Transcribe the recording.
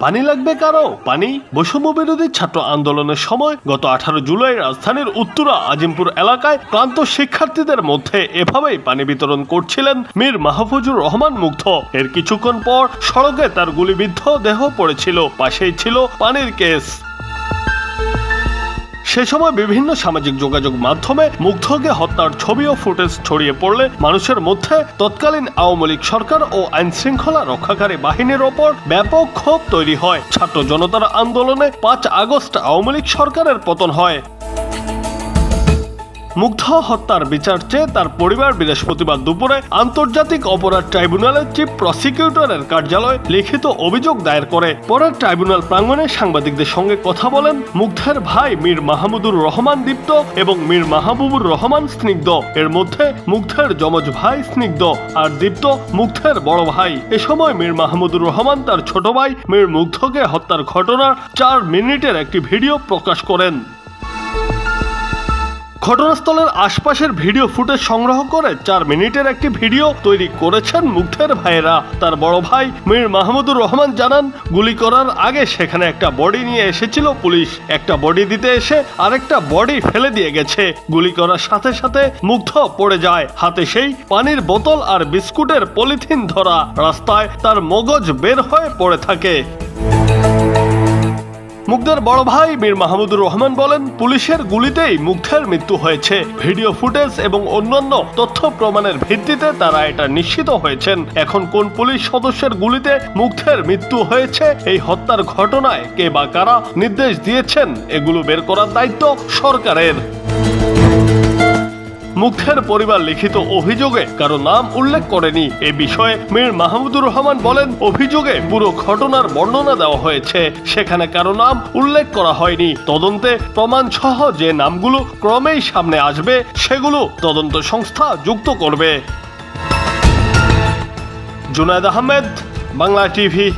পানি লাগবে কারো পানি। বৈষম্য বিরোধী ছাত্র আন্দোলনের সময় গত 18 জুলাই রাজধানীর উত্তরা আজিমপুর এলাকায় ক্লান্ত শিক্ষার্থীদের মধ্যে এভাবেই পানি বিতরণ করছিলেন মীর মাহফুজুর রহমান মুগ্ধ। এর কিছুক্ষণ পর সড়কে তার গুলিবিদ্ধ দেহ পড়েছিল, পাশেই ছিল পানির কেস। সে সময় বিভিন্ন সামাজিক যোগাযোগ মাধ্যমে মুগ্ধকে হত্যার ছবি ও ফুটেজ ছড়িয়ে পড়লে মানুষের মধ্যে তৎকালীন আওয়ামী লীগ সরকার ও আইন শৃঙ্খলা রক্ষাকারী বাহিনীর ওপর ব্যাপক ক্ষোভ তৈরি হয়। ছাত্র জনতার আন্দোলনে 5 আগস্ট আওয়ামী লীগ সরকারের পতন হয়। মুগ্ধ হত্যার বিচার চেয়ে তার পরিবার বৃহস্পতিবার দুপুরে আন্তর্জাতিক অপরাধ ট্রাইব্যুনালের চিফ প্রসিকিউটরের কার্যালয়ে লিখিত অভিযোগ দায়ের করে। পরে ট্রাইব্যুনাল প্রাঙ্গণে সাংবাদিকদের সঙ্গে কথা বলেন মুগ্ধের ভাই মীর মাহমুদুর রহমান দীপ্ত এবং মীর মাহবুবুর রহমান স্নিগ্ধ। এর মধ্যে মুগ্ধের যমজ ভাই স্নিগ্ধ আর দীপ্ত মুগ্ধের বড় ভাই। এ সময় মীর মাহমুদুর রহমান তার ছোট ভাই মীর মুগ্ধকে হত্যার ঘটনার 4 মিনিটের একটি ভিডিও প্রকাশ করেন। ঘটনাস্থলের আশপাশের ভিডিও ফুটেজ সংগ্রহ করে 4 মিনিটের একটি ভিডিও তৈরি করেছেন মুগ্ধের ভাইয়েরা। তার বড় ভাই মীর মাহমুদুর রহমান জানান, গুলি করার আগে সেখানে একটা বডি নিয়ে এসেছিল পুলিশ। একটা বডি দিতে এসে আরেকটা বডি ফেলে দিয়ে গেছে। গুলি করার সাথে সাথে মুগ্ধ পড়ে যায়। হাতে সেই পানির বোতল আর বিস্কুটের পলিথিন ধরা। রাস্তায় তার মগজ বের হয়ে পড়ে থাকে। মুগ্ধের বড় ভাই মীর মাহমুদুর রহমান বলেন, পুলিশের গুলিতেই মুগ্ধের মৃত্যু হয়েছে। ভিডিও ফুটেজ এবং অন্যান্য তথ্য প্রমাণের ভিত্তিতে তারা এটা নিশ্চিত হয়েছেন। এখন কোন পুলিশ সদস্যের গুলিতে মুগ্ধের মৃত্যু হয়েছে, এই হত্যার ঘটনায় কে বা কারা নির্দেশ দিয়েছেন, এগুলো বের করার দায়িত্ব সরকারের। মুগ্ধের পরিবার লিখিত অভিযোগে কারো নাম উল্লেখ করেনি। এ বিষয়ে মীর মাহমুদুর রহমান বলেন, অভিযোগে পুরো ঘটনার বর্ণনা দেওয়া হয়েছে, সেখানে কারো নাম উল্লেখ করা হয়নি। তদন্তে প্রমাণ সহ যে নামগুলো ক্রমেই সামনে আসবে সেগুলো তদন্ত সংস্থা যুক্ত করবে। জুনায়েদ আহমেদ, বাংলা টিভি।